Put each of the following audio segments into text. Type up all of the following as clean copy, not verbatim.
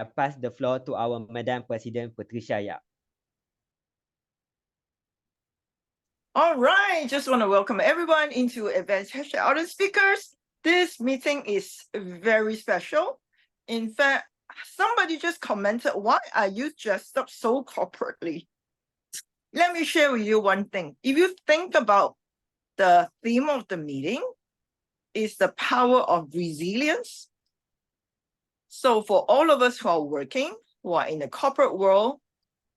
pass the floor to our Madam President Patricia Yap. All right, just want to welcome everyone into Advanced ArdentSpeakers. This meeting is very special. In fact, somebody just commented, why are you dressed up so corporately? Let me share with you one thing. If you think about the theme of the meeting, is the power of resilience. So for all of us who are working, who are in the corporate world,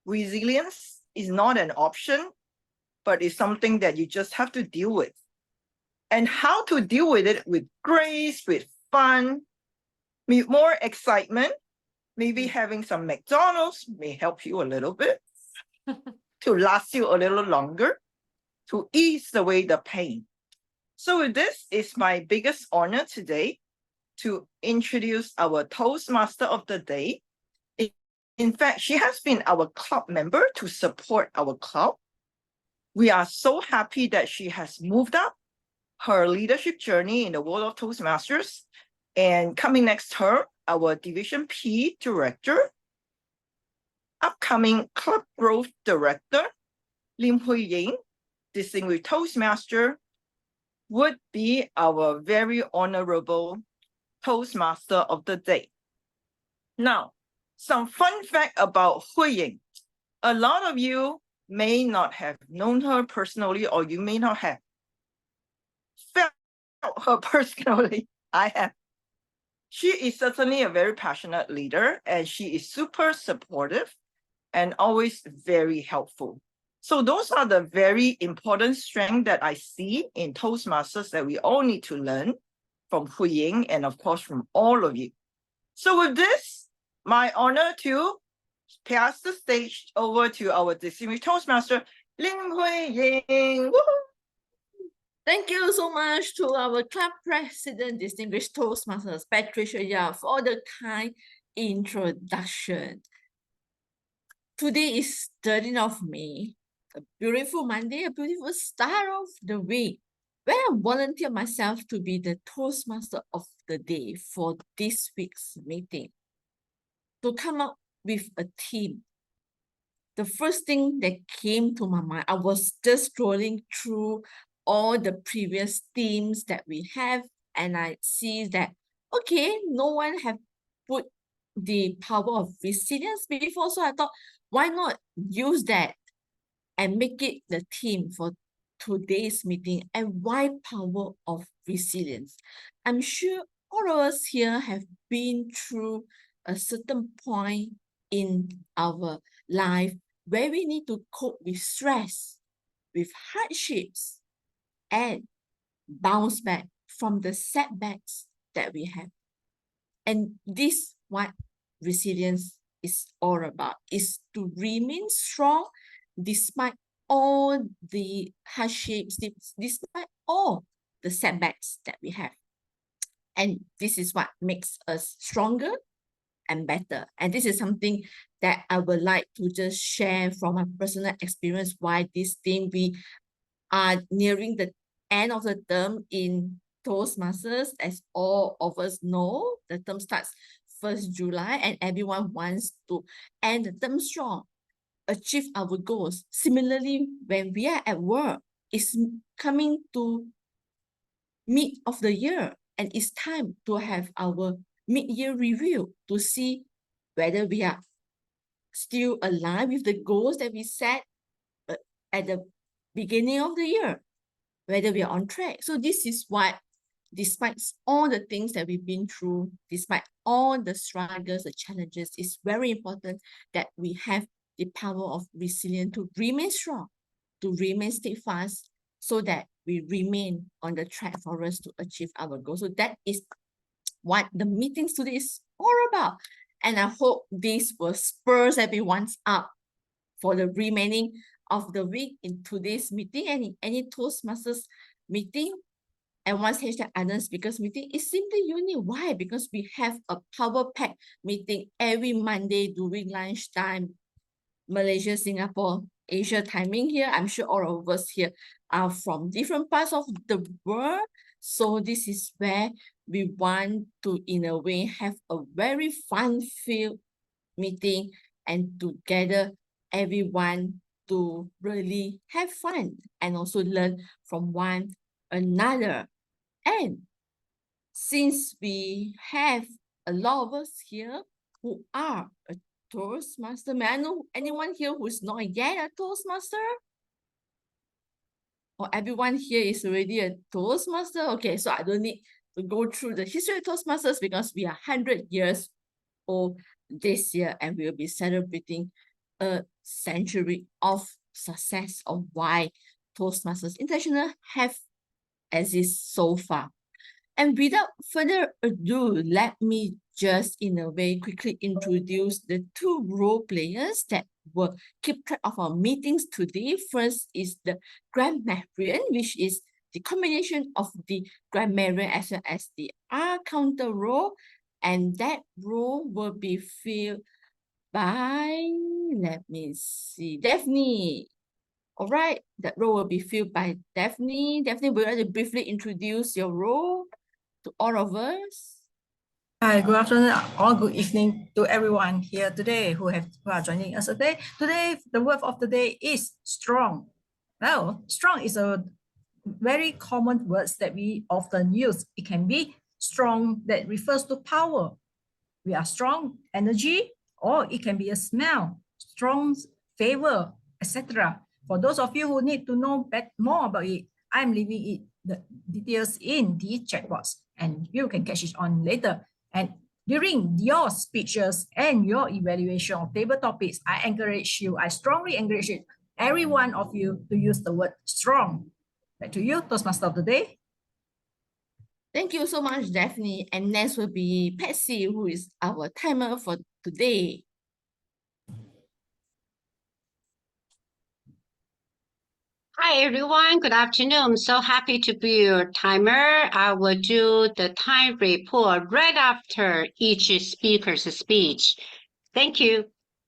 resilience is not an option, but it's something that you just have to deal with. And how to deal with it with grace, with fun, with more excitement. Maybe having some McDonald's may help you a little bit to last you a little longer, to ease away the pain. So with this, it's my biggest honor today to introduce our Toastmaster of the day. In fact, she has been our club member to support our club. We are so happy that she has moved up her leadership journey in the world of Toastmasters. And coming next term, our Division P Director, upcoming Club Growth Director, Lim Hui Ying, Distinguished Toastmaster, would be our very honorable Toastmaster of the day. Now, some fun fact about Hui Ying. A lot of you may not have known her personally, or you may not have felt her personally. I have. She is certainly a very passionate leader, and she is super supportive and always very helpful. So those are the very important strengths that I see in Toastmasters that we all need to learn from Hui Ying and of course from all of you. So with this, my honor to pass the stage over to our distinguished Toastmaster, Lim Hui Ying. Thank you so much to our club president, distinguished Toastmasters, Patricia Yap, for the kind introduction. Today is 13th of May, a beautiful Monday, a beautiful start of the week, where I volunteer myself to be the Toastmaster of the day for this week's meeting, to come up with a theme. The first thing that came to my mind, I was just scrolling through all the previous themes that we have, and I see that, okay, no one have put the power of resilience before, so I thought, why not use that and make it the theme for today's meeting? And why power of resilience? I'm sure all of us here have been through a certain point in our life where we need to cope with stress, with hardships, and bounce back from the setbacks that we have. And this what resilience is all about, is to remain strong despite all the hardships, despite all the setbacks that we have. And this is what makes us stronger and better. And this is something that I would like to just share from my personal experience, why this theme, we are nearing the end of the term in Toastmasters. As all of us know, the term starts 1st July and everyone wants to end the term strong, achieve our goals. Similarly, when we are at work, it's coming to mid of the year and it's time to have our mid-year review to see whether we are still aligned with the goals that we set at the beginning of the year, whether we are on track. So this is what, despite all the things that we've been through, despite all the struggles, the challenges, it's very important that we have the power of resilience to remain strong, to remain steadfast, so that we remain on the track for us to achieve our goals. So that is what the meetings today is all about. And I hope this will spur everyone's up for the remaining of the week in today's meeting and in any Toastmasters meeting. And once hashtag ArdentSpeakers meeting is simply unique. Why? Because we have a power-packed meeting every Monday during lunchtime, Malaysia, Singapore, Asia timing here. I'm sure all of us here are from different parts of the world. So this is where we want to, in a way, have a very fun-filled meeting and to gather everyone to really have fun and also learn from one another. And since we have a lot of us here who are a Toastmaster, may I know anyone here who is not yet a Toastmaster? Or everyone here is already a Toastmaster? Okay, so I don't need to go through the history of Toastmasters because we are 100 years old this year and we will be celebrating a century of success of why Toastmasters International have existed so far. And without further ado, let me just in a way quickly introduce the two role players that will keep track of our meetings today. First is the grammarian, which is the combination of the grammarian as well as the counter role. And that role will be filled by, let me see, Daphne. All right, that role will be filled by Daphne. Daphne, would you like to briefly introduce your role to all of us? Hi, good afternoon or good evening to everyone here today who are joining us today. Today, the word of the day is strong. Now, strong is a very common word that we often use. It can be strong that refers to power. We are strong energy, or it can be a smell, strong favor, etc. For those of you who need to know more about it, I'm leaving the details in the chat box and you can catch it on later. And during your speeches and your evaluation of table topics, I strongly encourage you, every one of you to use the word strong. Back to you, Toastmaster of the day. Thank you so much, Daphne. And next will be Patsy, who is our timer for today. Hi, everyone. Good afternoon. I'm so happy to be your timer. I will do the time report right after each speaker's speech. Thank you.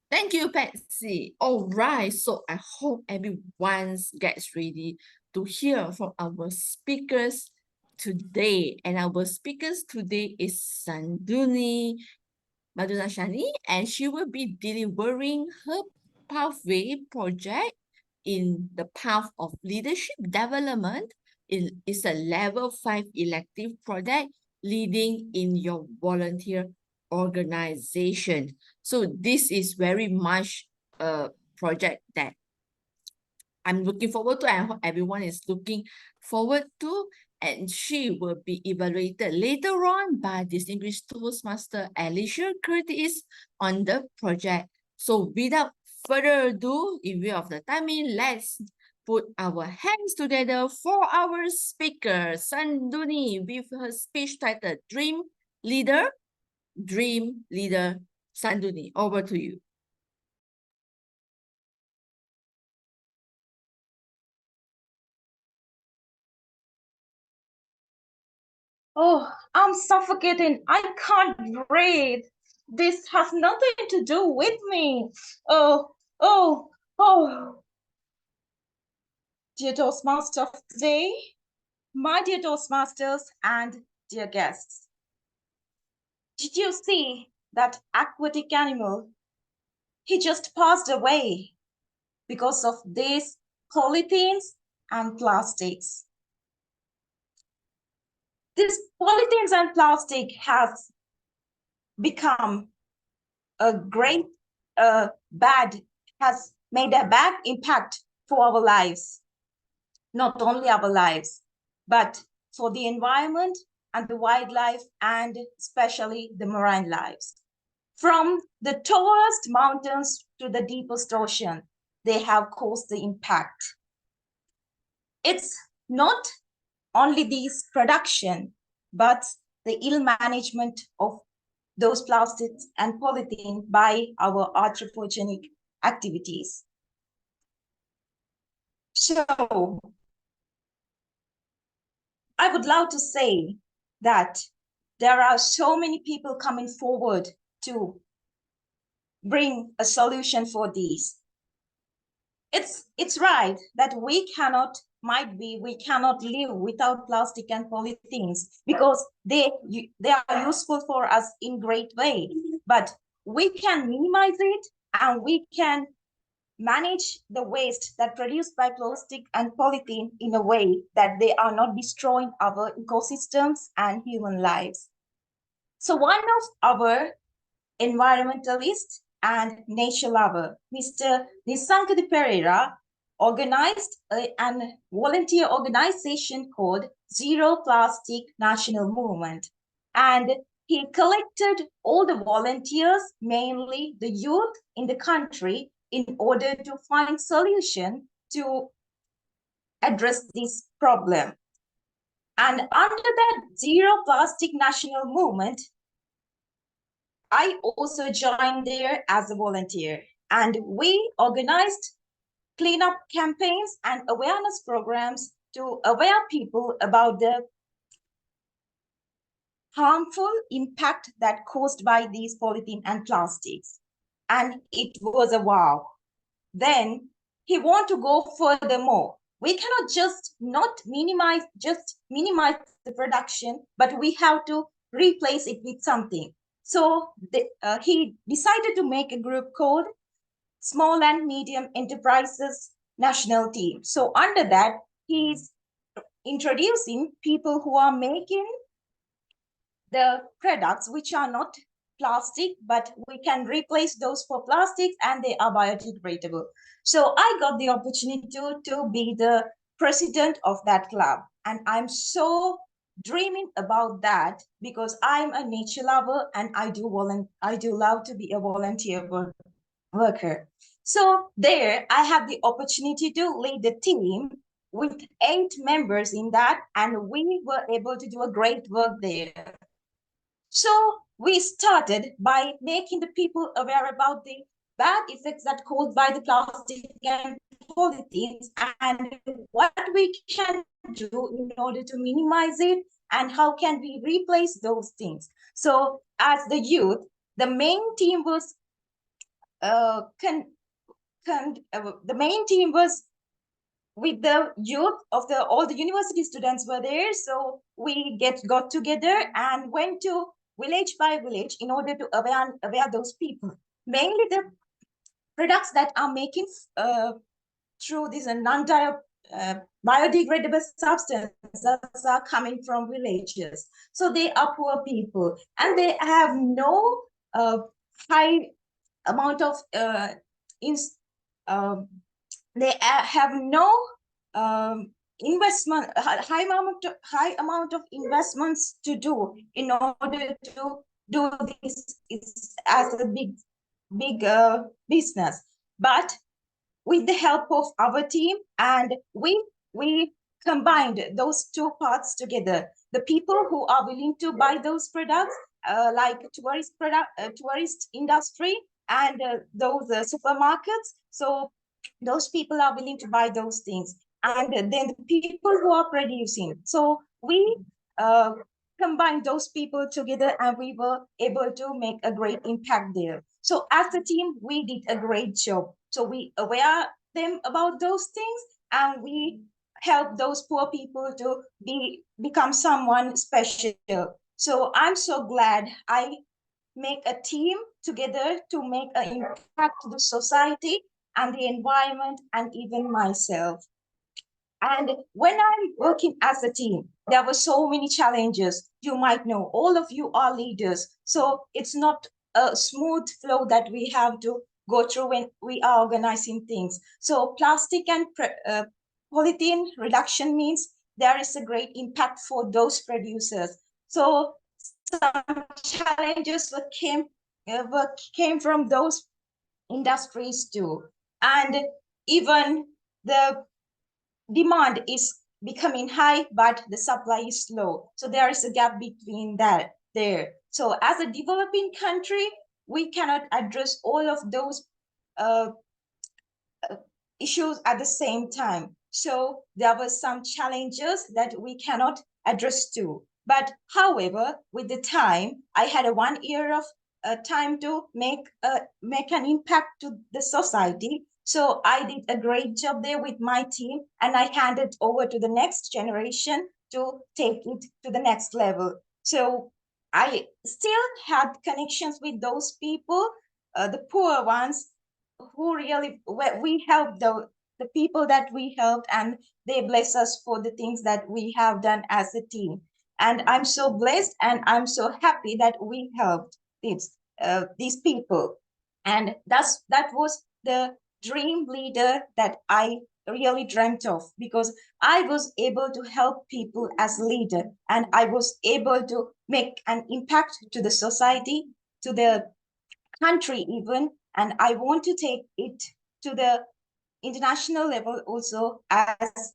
Thank you, Patsy. All right, so I hope everyone gets ready to hear from our speakers today. And our speakers today is Sanduni Madunashani, and she will be delivering her pathway project in the path of leadership development. It is a level 5 elective project leading in your volunteer organization. So this is very much a project that I'm looking forward to. I hope everyone is looking forward to. And she will be evaluated later on by distinguished Toastmaster Alicia Curtis on the project. So without further ado, in view of the timing, let's put our hands together for our speaker, Sanduni, with her speech titled Dream Leader. Dream Leader, Sanduni, over to you. Oh, I'm suffocating. I can't breathe. This has nothing to do with me. Oh. Dear Toastmaster of today, my dear Toastmasters and dear guests, did you see that aquatic animal? He just passed away because of these polythenes and plastics. This polythenes and plastic has become a great has made a bad impact for our lives. Not only our lives, but for the environment and the wildlife, and especially the marine lives. From the tallest mountains to the deepest ocean, they have caused the impact. It's not only this production, but the ill management of those plastics and polythene by our anthropogenic activities. So I would love to say that there are so many people coming forward to bring a solution for these. It's right that we cannot live without plastic and polythenes because they are useful for us in great way. But we can minimize it and we can manage the waste that produced by plastic and polythene in a way that they are not destroying our ecosystems and human lives. So one of our environmentalist and nature lover, Mr. Nisankadi Pereira, organized a volunteer organization called Zero Plastic National Movement. And he collected all the volunteers, mainly the youth in the country, in order to find solution to address this problem. And under that Zero Plastic National Movement, I also joined there as a volunteer, and we organized cleanup campaigns and awareness programs to aware people about the harmful impact that caused by these polythene and plastics. And it was a wow. Then he want to go furthermore. We cannot just minimize the production, but we have to replace it with something. So he decided to make a group called Small and Medium Enterprises National Team. So under that, he's introducing people who are making the products which are not plastic, but we can replace those for plastics and they are biodegradable. So I got the opportunity to be the president of that club. And I'm so dreaming about that because I'm a nature lover and I do love to be a volunteer worker. So there I have the opportunity to lead the team with 8 members in that, and we were able to do a great work there. So we started by making the people aware about the bad effects that caused by the plastic and polythenes and what we can do in order to minimize it and how can we replace those things. So as the youth, the main team was with the youth of all the university students were there. So we got together and went to village by village in order to aware those people. Mainly the products that are making through these biodegradable substances are coming from villages. So they are poor people and they have no high amount of they have no investment, high amount of investments to do in order to do this as a big business. But with the help of our team, and we combined those two parts together. The people who are willing to buy those products, like tourist industry and those supermarkets. So those people are willing to buy those things. And then the people who are producing. So we combined those people together and we were able to make a great impact there. So as a team, we did a great job. So we aware them about those things and we help those poor people to become someone special. So I'm so glad I make a team together to make an impact to the society and the environment and even myself. And when I'm working as a team, there were so many challenges. You might know, all of you are leaders. So it's not a smooth flow that we have to go through when we are organizing things. So plastic and polythene reduction means there is a great impact for those producers. So some challenges came from those industries too. And even the demand is becoming high, but the supply is low. So there is a gap between that there. So as a developing country, we cannot address all of those issues at the same time. So there were some challenges that we cannot address too. But however, with the time, I had a 1 year of time to make an impact to the society. So I did a great job there with my team, and I handed over to the next generation to take it to the next level. So I still had connections with those people, the poor ones, who really, we helped the people that we helped, and they bless us for the things that we have done as a team. And I'm so blessed and I'm so happy that we helped these people. And that was the dream leader that I really dreamt of, because I was able to help people as a leader, and I was able to make an impact to the society, to the country even, and I want to take it to the international level also as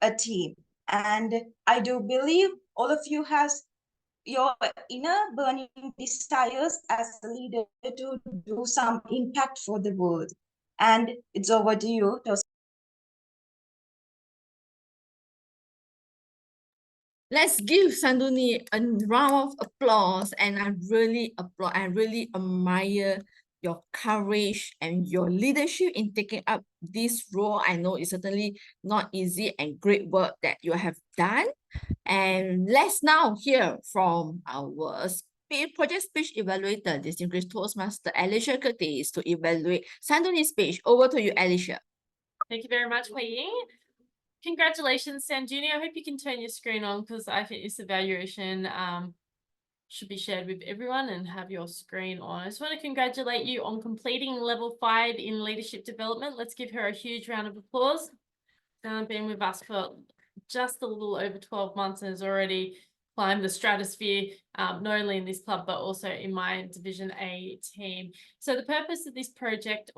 a team. And I do believe all of you has your inner burning desires as a leader to do some impact for the world. And it's over to you, Tos. Let's give Sanduni a round of applause. And I really applaud, I really admire your courage and your leadership in taking up this role. I know it's certainly not easy and great work that you have done. And let's now hear from our project speech evaluator, distinguished Toastmaster Alicia Curtis, to evaluate Sanduni's speech. Over to you, Alicia. Thank you very much, Hui Ying. Congratulations, Sanjuni. I hope you can turn your screen on, because I think this evaluation should be shared with everyone and have your screen on. I just want to congratulate you on completing level 5 in leadership development. Let's give her a huge round of applause. Been with us for just a little over 12 months and has already climbed the stratosphere, not only in this club, but also in my Division A team. So the purpose of this project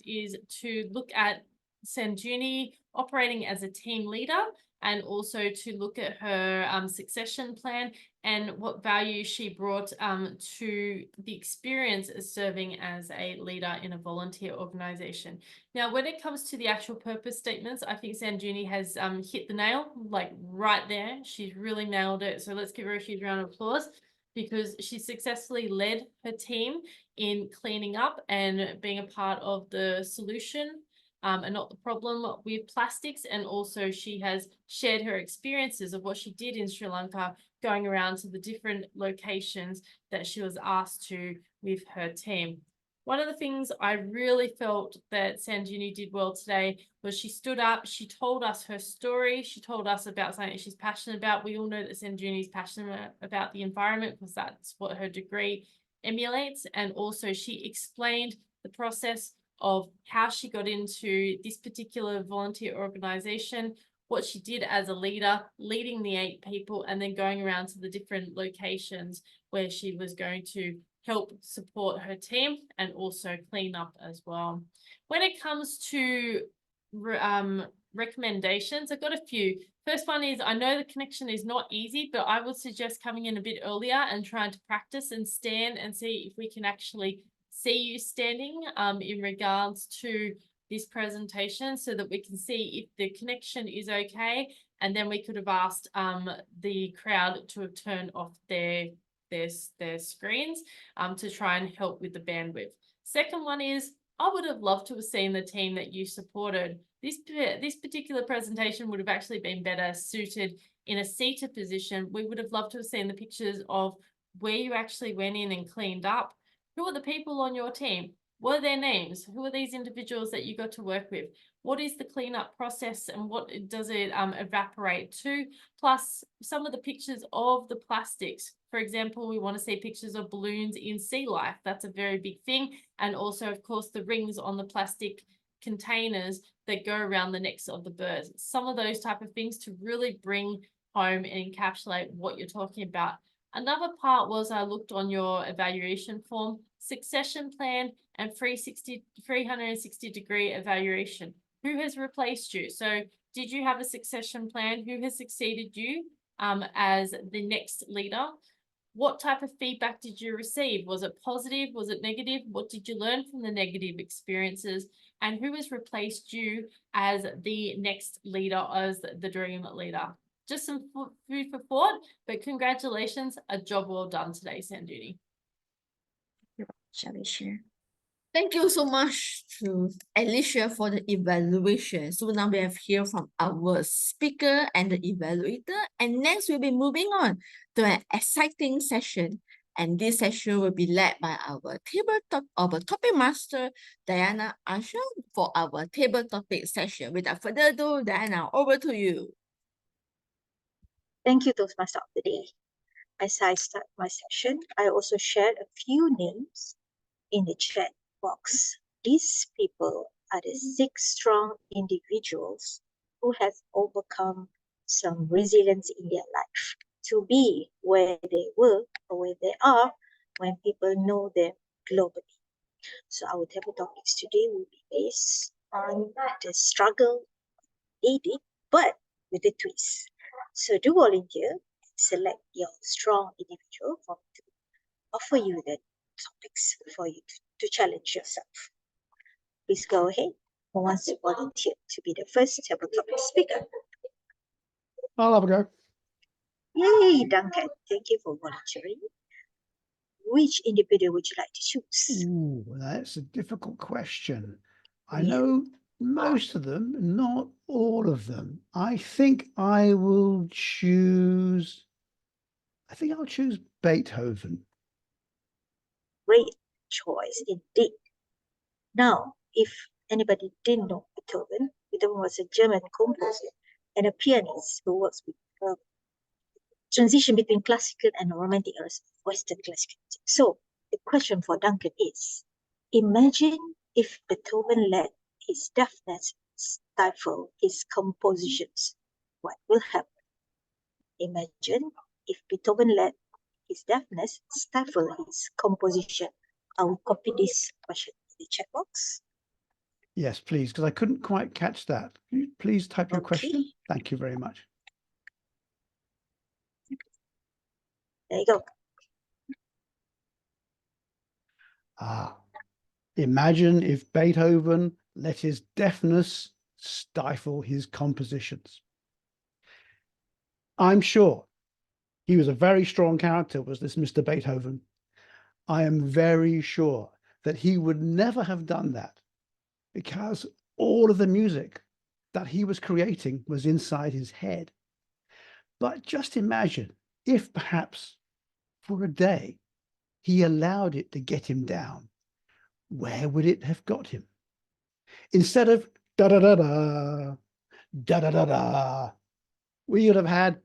is to look at Sanjuni operating as a team leader, and also to look at her succession plan and what value she brought to the experience of serving as a leader in a volunteer organization. Now, when it comes to the actual purpose statements, I think Sanjuni has hit the nail, like right there. She's really nailed it. So let's give her a huge round of applause, because she successfully led her team in cleaning up and being a part of the solution and not the problem with plastics. And also she has shared her experiences of what she did in Sri Lanka, going around to the different locations that she was asked to with her team. One of the things I really felt that Sanjuni did well today was she stood up, she told us her story, she told us about something she's passionate about. We all know that Sanjuni is passionate about the environment, because that's what her degree emulates. And also she explained the process of how she got into this particular volunteer organization, what she did as a leader, leading the 8 people, and then going around to the different locations where she was going to help support her team and also clean up as well. When it comes to recommendations, I've got a few. First one is, I know the connection is not easy, but I would suggest coming in a bit earlier and trying to practice and stand and see if we can actually see you standing in regards to this presentation, so that we can see if the connection is okay. And then we could have asked the crowd to have turned off their screens to try and help with the bandwidth. Second one is, I would have loved to have seen the team that you supported. This particular presentation would have actually been better suited in a seated position. We would have loved to have seen the pictures of where you actually went in and cleaned up. Who are the people on your team? What are their names? Who are these individuals that you got to work with? What is the cleanup process, and what does it evaporate to? Plus some of the pictures of the plastics. For example, we want to see pictures of balloons in sea life. That's a very big thing. And also, of course, the rings on the plastic containers that go around the necks of the birds. Some of those type of things to really bring home and encapsulate what you're talking about. Another part was, I looked on your evaluation form, succession plan and 360-degree evaluation. Who has replaced you? So did you have a succession plan? Who has succeeded you as the next leader? What type of feedback did you receive? Was it positive? Was it negative? What did you learn from the negative experiences? And who has replaced you as the next leader, as the dream leader? Just some food for thought, but congratulations, a job well done today, Sanduni. Shall we share? Thank you so much to Alicia for the evaluation. So now we have heard from our speaker and the evaluator. And next we'll be moving on to an exciting session. And this session will be led by our topic master, Diana Asha, for our table topic session. Without further ado, Diana, over to you. Thank you, Toastmaster of the Day. As I start my session, I also shared a few names in the chat box. These people are the 6 strong individuals who have overcome some resilience in their life to be where they were or where they are when people know them globally. So our table topics today will be based on the struggle they did, but with a twist. So do volunteer and select your strong individual for me to offer you the topics for you to challenge yourself. Please go ahead. Who wants to volunteer to be the first table topic speaker? I'll have a go. Yay, Duncan. Thank you for volunteering. Which individual would you like to choose? Ooh, that's a difficult question. I Yeah. know most of them, not all of them. I think I'll choose Beethoven. Great choice indeed. Now, if anybody didn't know Beethoven, Beethoven was a German composer and a pianist who works with transition between classical and romantic eras of Western classical music. So the question for Duncan is, imagine if Beethoven let his deafness stifle his compositions. What will happen? Imagine if Beethoven let his deafness stifle his composition. I will copy this question in the chat box. Yes, please, because I couldn't quite catch that. Can you please type your Okay. question? Thank you very much. There you go. Imagine if Beethoven let his deafness stifle his compositions. I'm sure he was a very strong character, was this Mr. Beethoven. I am very sure that he would never have done that because all of the music that he was creating was inside his head. But just imagine if perhaps for a day he allowed it to get him down. Where would it have got him? Instead of da da da da da da da da, we would have had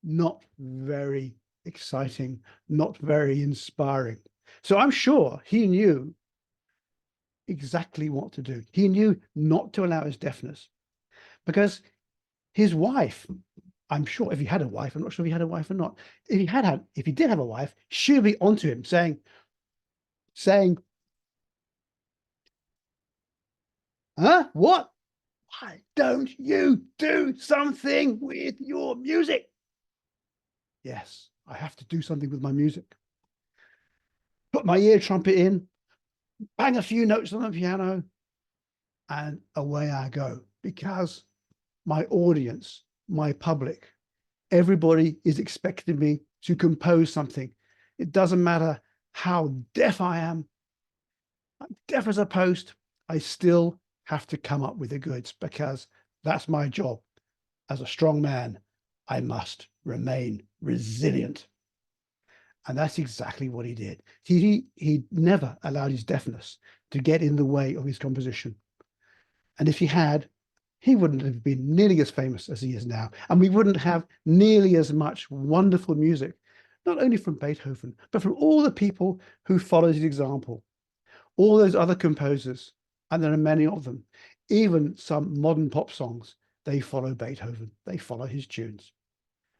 not very exciting, not very inspiring. So I'm sure he knew exactly what to do. He knew not to allow his deafness because his wife, I'm sure if he had a wife, I'm not sure if he had a wife or not. If he did have a wife, she would be onto him saying, huh? What? Why don't you do something with your music? Yes, I have to do something with my music. Put my ear trumpet in, bang a few notes on the piano, and away I go. Because my audience, my public, everybody is expecting me to compose something. It doesn't matter how deaf I am. I'm deaf as a post. I still have to come up with the goods because that's my job. As a strong man, I must remain resilient. And that's exactly what he did. He never allowed his deafness to get in the way of his composition. And if he had, he wouldn't have been nearly as famous as he is now. And we wouldn't have nearly as much wonderful music, not only from Beethoven, but from all the people who followed his example, all those other composers, and there are many of them. Even some modern pop songs, they follow Beethoven, they follow his tunes.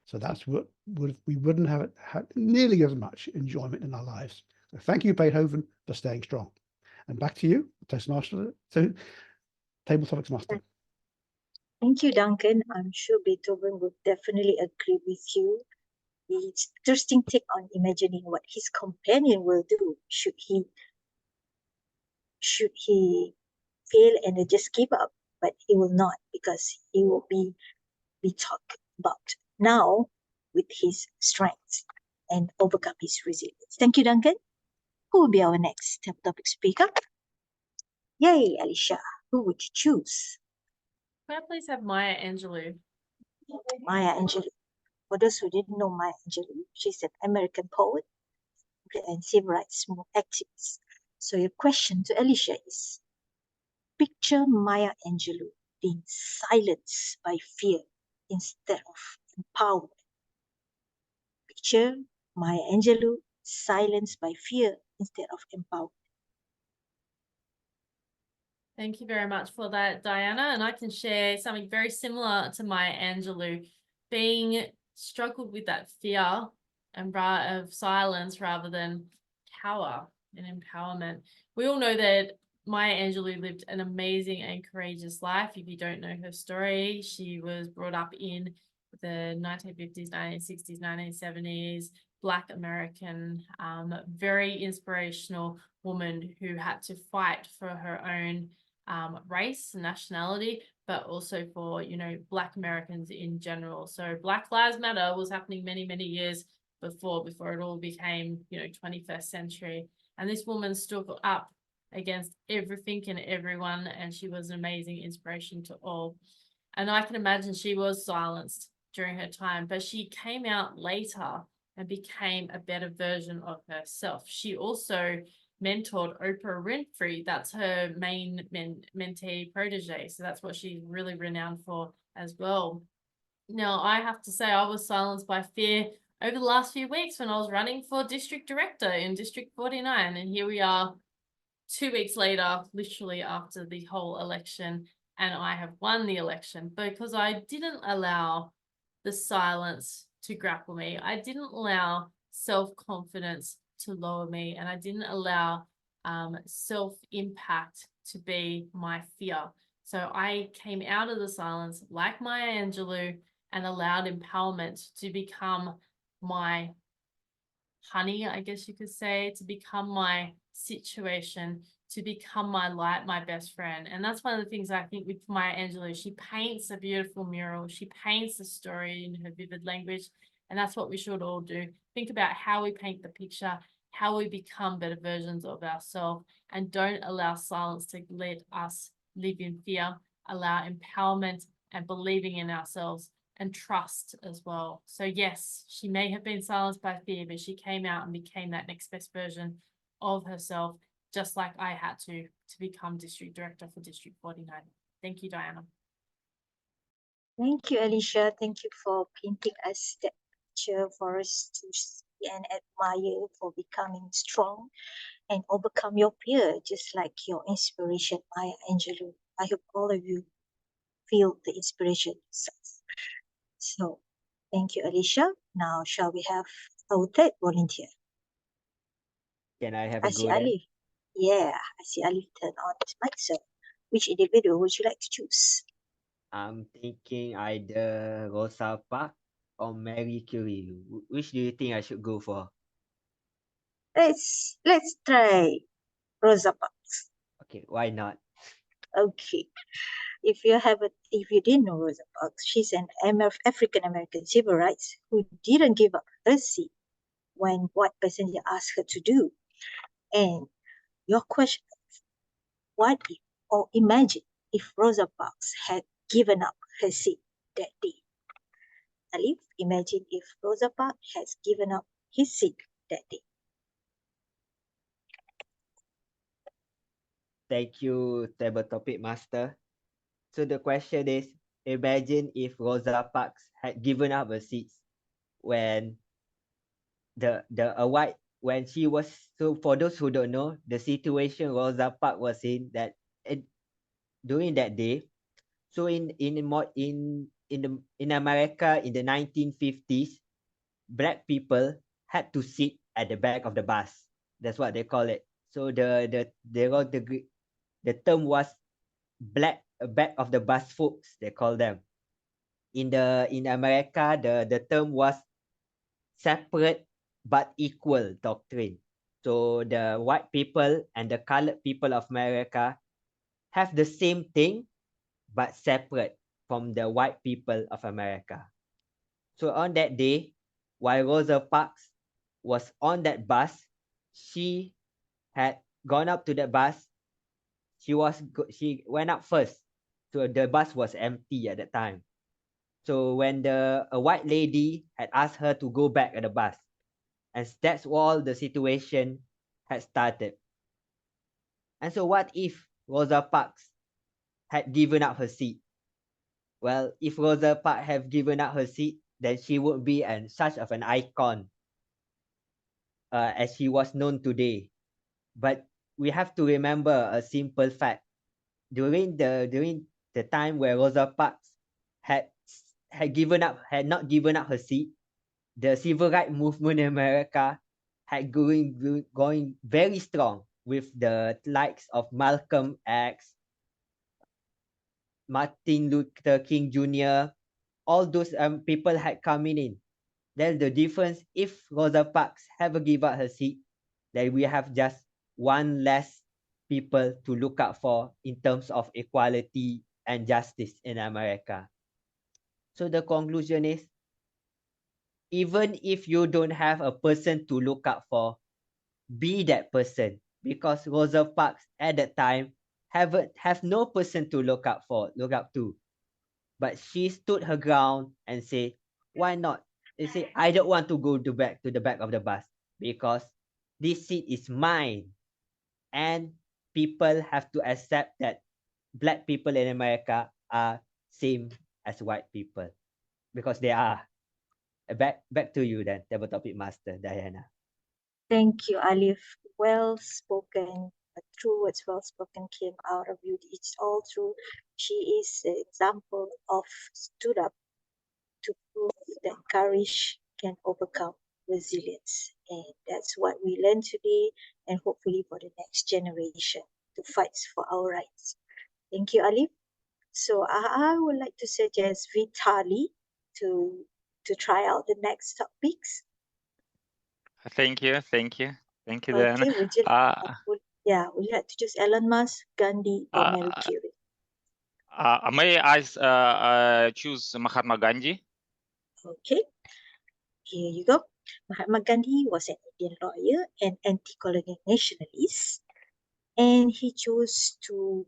So that's what we wouldn't have had nearly as much enjoyment in our lives. So thank you, Beethoven, for staying strong. And back to you, Toastmaster, so Table Topics Master. Thank you, Duncan. I'm sure Beethoven would definitely agree with you. It's interesting take on imagining what his companion will do should he fail and just give up. But he will not, because he will be talked about now with his strengths. and overcome his resilience. Thank you, Duncan. Who will be our next topic speaker? Yay, Alicia. Who would you choose? Can I please have Maya Angelou? Maya Angelou. For those who didn't know Maya Angelou, she's an American poet and civil rights activist. So your question to Alicia is, picture Maya Angelou being silenced by fear instead of empowered. Picture Maya Angelou silenced by fear instead of empowered. Thank you very much for that, Diana. And I can share something very similar to Maya Angelou, being struggled with that fear and of silence rather than power and empowerment. We all know that Maya Angelou lived an amazing and courageous life. If you don't know her story, she was brought up in the 1950s, 1960s, 1970s, Black American, very inspirational woman who had to fight for her own race, nationality, but also for, you know, Black Americans in general. So Black Lives Matter was happening many, many years before it all became, you know, 21st century. And this woman stood up against everything and everyone, and she was an amazing inspiration to all. And I can imagine she was silenced during her time, but she came out later and became a better version of herself. She also mentored Oprah Winfrey. That's her main mentee protege. So that's what she's really renowned for as well. Now, I have to say I was silenced by fear over the last few weeks when I was running for district director in District 49. And here we are 2 weeks later, literally after the whole election, and I have won the election because I didn't allow the silence to grapple me. I didn't allow self-confidence to lower me, and I didn't allow self-impact to be my fear. So I came out of the silence like Maya Angelou and allowed empowerment to become my honey, I guess you could say, to become my situation, to become my light, my best friend. And that's one of the things I think with Maya Angelou. She paints a beautiful mural. She paints a story in her vivid language. And that's what we should all do. Think about how we paint the picture, how we become better versions of ourselves, and don't allow silence to let us live in fear. Allow empowerment and believing in ourselves and trust as well. So yes, she may have been silenced by fear, but she came out and became that next best version of herself, just like I had to become district director for District 49. Thank you, Diana. Thank you, Alicia. Thank you for painting us that picture for us to see and admire, for becoming strong and overcome your fear, just like your inspiration, Maya Angelou. I hope all of you feel the inspiration yourself. So, thank you, Alicia. Now, shall we have our third volunteer? Can I have I a see go then? Alif. Yeah, I see Alif turn on his mic, sir. Which individual would you like to choose? I'm thinking either Rosa Parks or Marie Curie. Which do you think I should go for? Let's try Rosa Parks. Okay, why not? Okay. If you didn't know Rosa Parks, she's an African American civil rights who didn't give up her seat when white passenger asked her to do. And your question is, what if, or imagine if Rosa Parks had given up her seat that day? Alif, imagine if Rosa Parks has given up his seat that day. Thank you, Table Topic Master. So the question is, imagine if Rosa Parks had given up her seats when when she was, so for those who don't know, the situation Rosa Parks was in that during that day. So in America in the 1950s, Black people had to sit at the back of the bus. That's what they call it. So the term was back of the bus folks, they call them. In America, the term was separate but equal doctrine. So the white people and the colored people of America have the same thing but separate from the white people of America. So on that day, while Rosa Parks was on that bus. She had gone up to the bus. She went up first, so the bus was empty at that time. So when a white lady had asked her to go back at the bus, and that's all the situation had started. And so what if Rosa Parks had given up her seat? Well, if Rosa Parks had given up her seat, then she would be such of an icon as she was known today. But we have to remember a simple fact. During the time where Rosa Parks had not given up her seat, the civil rights movement in America had going very strong with the likes of Malcolm X, Martin Luther King Jr. All those people had coming in. Then the difference, if Rosa Parks ever give up her seat, then we have just one less people to look out for in terms of equality and justice in America. So the conclusion is, even if you don't have a person to look out for, be that person, because Rosa Parks at that time have no person to look up to. But she stood her ground and said, why not? They say, I don't want to go to the back of the bus because this seat is mine. And people have to accept that black people in America are same as white people, because they are. Back to you then, table topic master Diana. Thank you, Alif. Well spoken. True words well spoken came out of you. It's all true. She is an example of stood up to prove that courage can overcome resilience. And that's what we learn today, and hopefully for the next generation to fight for our rights. Thank you, Alif. So I would like to suggest Vitali to try out the next topics. Thank you, Diana. Okay, would you like to choose Elon Musk, Gandhi, or Mary Curie? May I choose Mahatma Gandhi? Okay, here you go. Mahatma Gandhi was an Indian lawyer and anti-colonial nationalist, and he chose to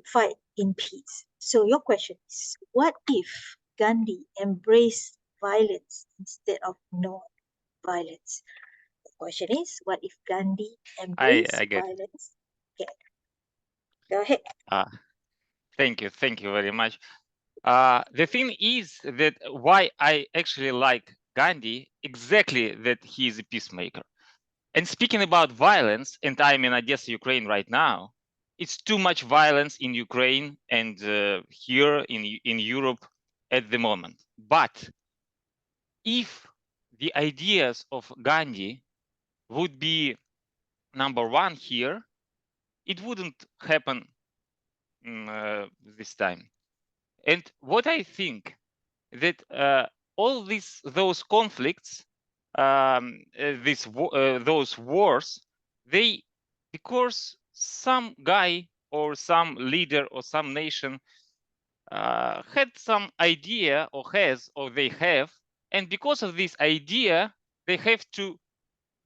fight in peace. So your question is, what if Gandhi embraced violence instead of non-violence? The question is, what if Gandhi embraced I get it. violence? Okay, go ahead. Thank you very much. The thing is that why I actually like Gandhi, exactly that he is a peacemaker. And speaking about violence, and I'm in Odessa, Ukraine right now, it's too much violence in Ukraine and here in Europe at the moment. But if the ideas of Gandhi would be number one here, it wouldn't happen this time. And what I think that all those conflicts, those wars, they because some guy or some leader or some nation had some idea or they have, and because of this idea, they have to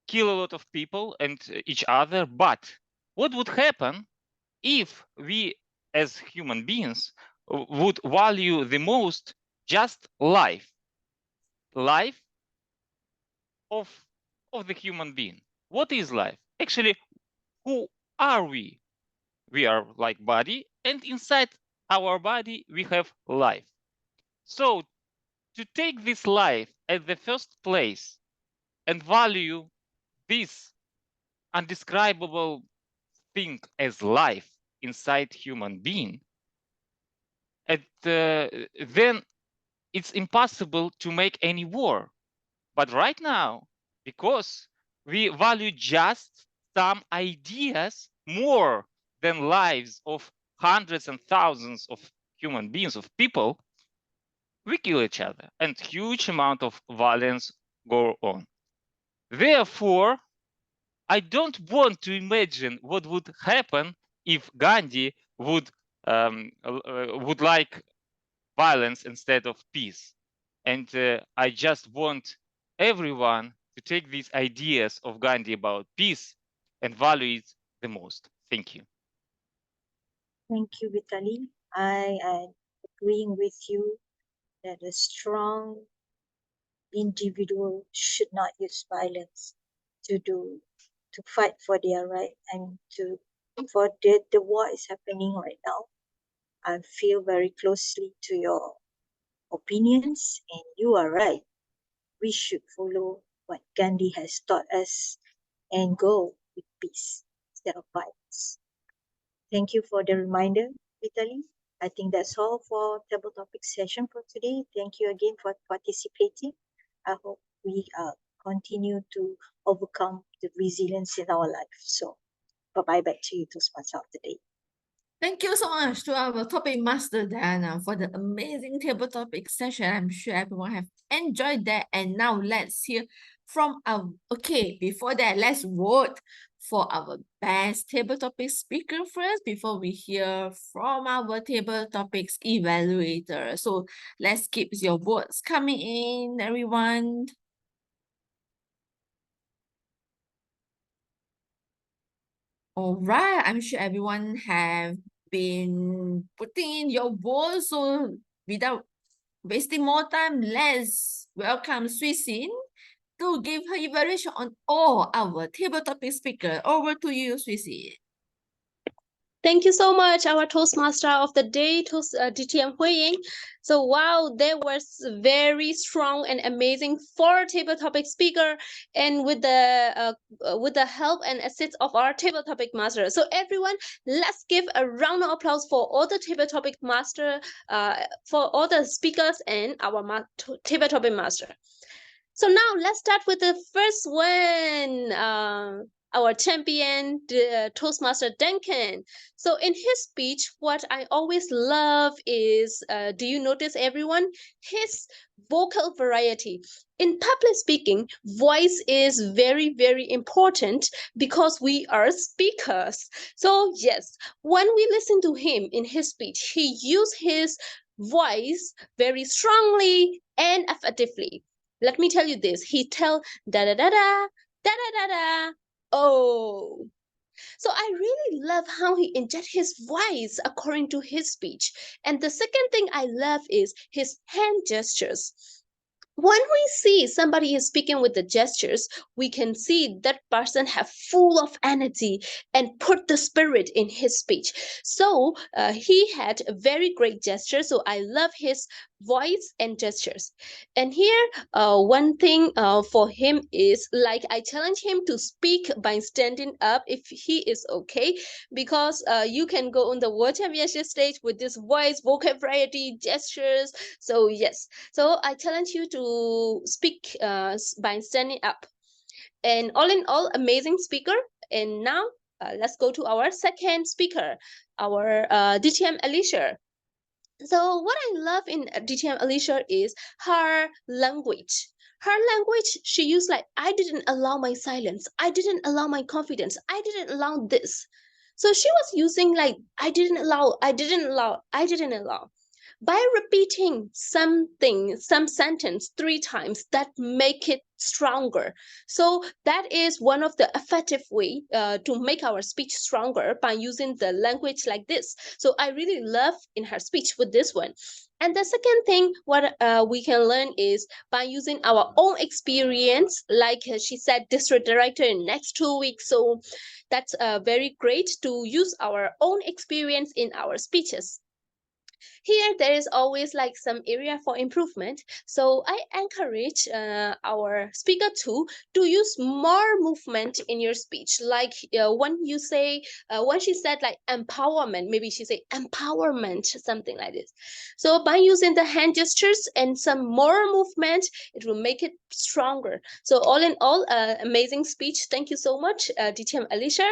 kill a lot of people and each other. But what would happen if we as human beings would value the most just life of the human being? What is life? Actually, who are we? We are like body, and inside our body we have life. So to take this life at the first place and value this undescribable thing as life inside human being, then it's impossible to make any war. But right now, because we value just some ideas more than lives of hundreds and thousands of human beings, of people, we kill each other and huge amount of violence go on. Therefore, I don't want to imagine what would happen if Gandhi would like violence instead of peace. And I just want everyone to take these ideas of Gandhi about peace and value it the most. Thank you. Thank you, Vitali. I am agreeing with you that a strong individual should not use violence to fight for their right and for the war is happening right now. I feel very closely to your opinions, and you are right. We should follow what Gandhi has taught us and go with peace instead of violence. Thank you for the reminder, Vitali. I think that's all for table topic session for today. Thank you again for participating. I hope we continue to overcome the resilience in our life. So, bye-bye, back to you, Toastmaster of the day. Thank you so much to our topic master Diana for the amazing table topic session. I'm sure everyone have enjoyed that. And now let's hear from our, okay, before that, let's vote for our best table topic speaker first before we hear from our table topics evaluator. So let's keep your votes coming in, everyone. All right, I'm sure everyone have been putting in your votes. So without wasting more time, let's welcome Suisin to give her evaluation on all our table topic speaker. Over to you, Suisin. Thank you so much, our Toastmaster of the day, DTM Huiying. So wow, there was very strong and amazing 4 table topic speaker, and with the help and assist of our table topic master. So everyone, let's give a round of applause for all the table topic master, for all the speakers and our table topic master. So now let's start with the first one. Our champion, Toastmaster Duncan. So in his speech, what I always love is, do you notice everyone? His vocal variety. In public speaking, voice is very, very important because we are speakers. So yes, when we listen to him in his speech, he used his voice very strongly and effectively. Let me tell you this. He tell da da da da da da da da. Oh. So I really love how he inject his voice according to his speech. And the second thing I love is his hand gestures. When we see somebody is speaking with the gestures, we can see that person have full of energy and put the spirit in his speech. So he had a very great gesture. So I love his voice and gestures. And here, one thing for him is, like, I challenge him to speak by standing up if he is okay, because you can go on the World Championship stage with this voice, vocal variety, gestures. So yes, so I challenge you to speak by standing up. And all in all, amazing speaker. And now let's go to our second speaker, our DTM Alicia. So what I love in DTM Alicia is her language. Her language, she used like, I didn't allow my silence. I didn't allow my confidence. I didn't allow this. So she was using like, I didn't allow, I didn't allow, I didn't allow. By repeating something, some sentence 3 times, that make it stronger. So that is one of the effective way to make our speech stronger, by using the language like this. So I really love in her speech with this one. And the second thing, what we can learn is by using our own experience, like she said, district director in next 2 weeks. So that's very great to use our own experience in our speeches. Here, there is always like some area for improvement. So I encourage our speaker to use more movement in your speech. Like when you say, when she said like empowerment, maybe she say empowerment, something like this. So by using the hand gestures and some more movement, it will make it stronger. So all in all, amazing speech. Thank you so much, DTM Alicia.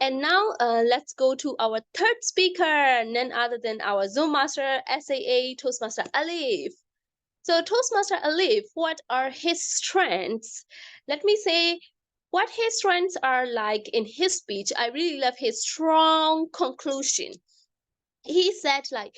And now let's go to our third speaker, none other than our Zoom Master, SAA, Toastmaster Alif. So Toastmaster Alif, what are his strengths? Let me say what his strengths are like in his speech. I really love his strong conclusion. He said like,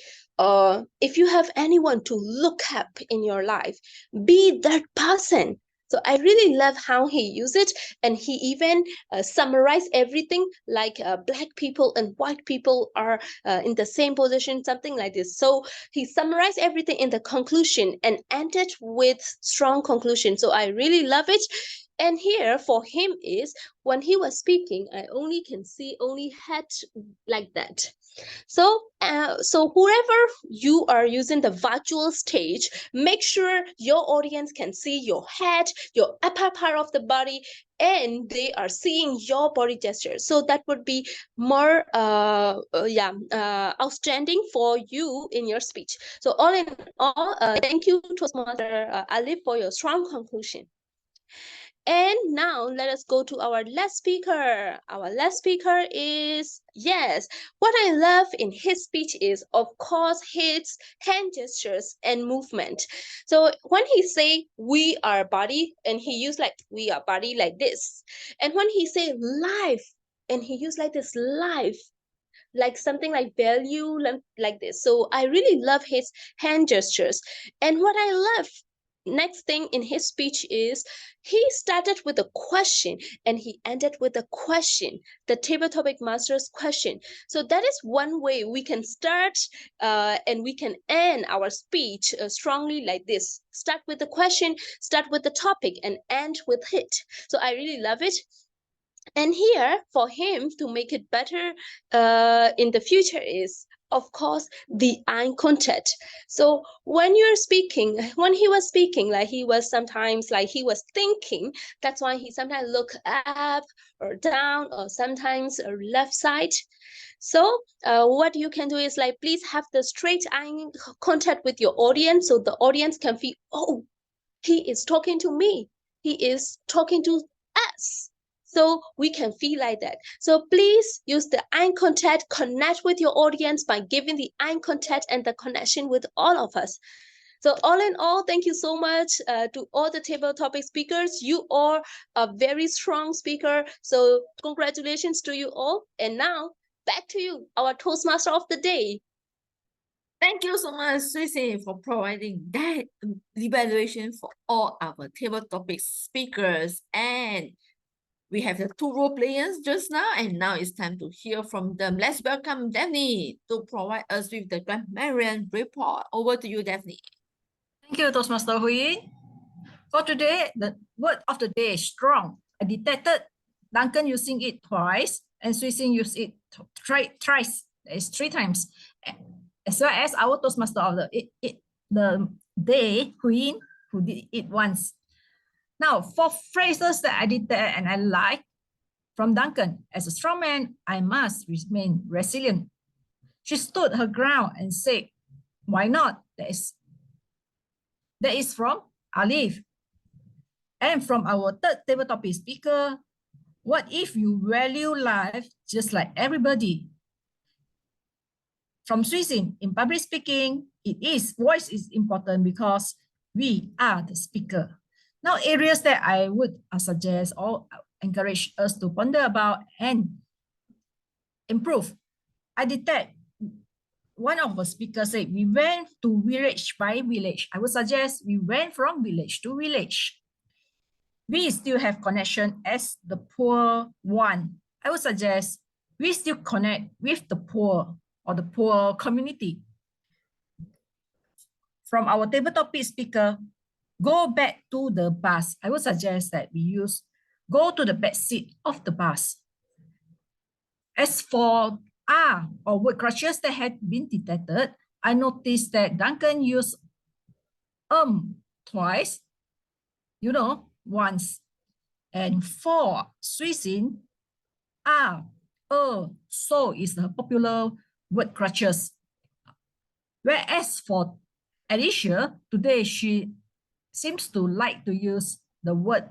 if you have anyone to look up in your life, be that person. So I really love how he used it, and he even summarized everything, like black people and white people are in the same position, something like this. So he summarized everything in the conclusion and ended with strong conclusion. So I really love it. And here for him is, when he was speaking, I only can see only head like that. So, so whoever you are using the virtual stage, make sure your audience can see your head, your upper part of the body, and they are seeing your body gesture. So that would be more, outstanding for you in your speech. So all in all, thank you, Toastmaster Ali, for your strong conclusion. And now let us go to our last speaker. Our last speaker is, yes, what I love in his speech is, of course, his hand gestures and movement. So when he say we are body, and he used like we are body like this. And when he say life, and he used like this life, like something like value like this. So I really love his hand gestures. And what I love next thing in his speech is, he started with a question and he ended with a question, the table topic master's question. So that is one way we can start and we can end our speech strongly like this. Start with the question, start with the topic, and end with it. So I really love it. And here, for him to make it better in the future is, of course, the eye contact. So when you're speaking, when he was speaking, like he was sometimes like he was thinking, that's why he sometimes look up or down, or sometimes left side. So what you can do is like, please have the straight eye contact with your audience, so the audience can feel, oh, he is talking to me. He is talking to us. So we can feel like that. So please use the eye contact, connect with your audience by giving the eye contact and the connection with all of us. So all in all, thank you so much to all the table topic speakers. You are a very strong speaker. So congratulations to you all. And now back to you, our Toastmaster of the day. Thank you so much, Susie, for providing that evaluation for all our table topic speakers. And we have the two role players just now, and now it's time to hear from them. Let's welcome Daphne to provide us with the grammarian report. Over to you, Daphne. Thank you, Toastmaster Hui. For today, the word of the day is strong. I detected Duncan using it twice and Susie used it thrice. That is 3 times. As well as our Toastmaster of the day, Hui, who did it once. Now, for phrases that I detect and I like from Duncan, as a strong man, I must remain resilient. She stood her ground and said, why not? That is from Alif. And from our third table topic speaker, what if you value life just like everybody? From Suisin, in public speaking, voice is important because we are the speaker. Now, areas that I would suggest or encourage us to ponder about and improve. I detect one of the speakers said, we went to village by village. I would suggest we went from village to village. We still have connection as the poor one. I would suggest we still connect with the poor or the poor community. From our table topic speaker, go back to the bus. I would suggest that we use go to the back seat of the bus. As for or word crutches that had been detected, I noticed that Duncan used twice, once. And for Suisin, so is the popular word crutches. Whereas for Alicia, today she seems to like to use the word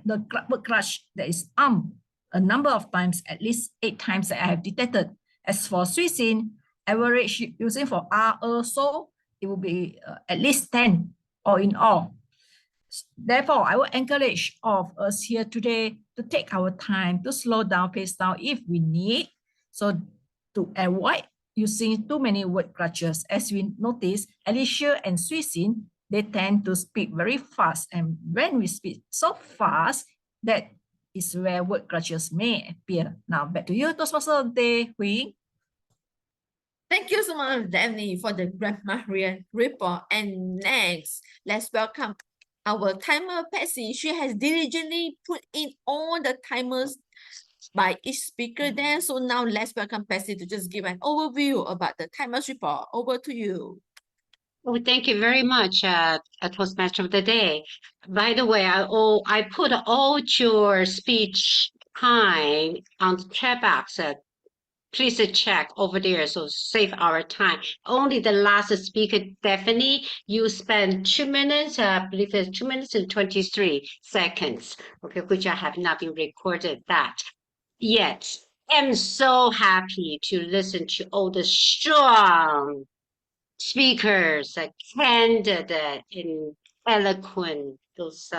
crutch that is a number of times, at least 8 times that I have detected. As for Suisin, average using for so it will be at least 10 or in all. Therefore, I will encourage all of us here today to take our time to slow down, pace down if we need. So to avoid using too many word crutches, as we notice, Alicia and Suisin they tend to speak very fast. And when we speak so fast, that is where word clusters may appear. Now back to you, Toastmaster Hui. Thank you so much, Danny, for the grammar report. And next, let's welcome our timer, Patsy. She has diligently put in all the timers by each speaker there. So now let's welcome Patsy to just give an overview about the timers report. Over to you. Oh, thank you very much, Toastmaster of the Day. By the way, I put all your speech time on the chat box. Please check over there, so save our time. Only the last speaker, Stephanie, you spent 2 minutes, I believe it's 2 minutes and 23 seconds, okay, which I have not been recorded that. Yet, I'm so happy to listen to all the strong speakers, candid and eloquent, those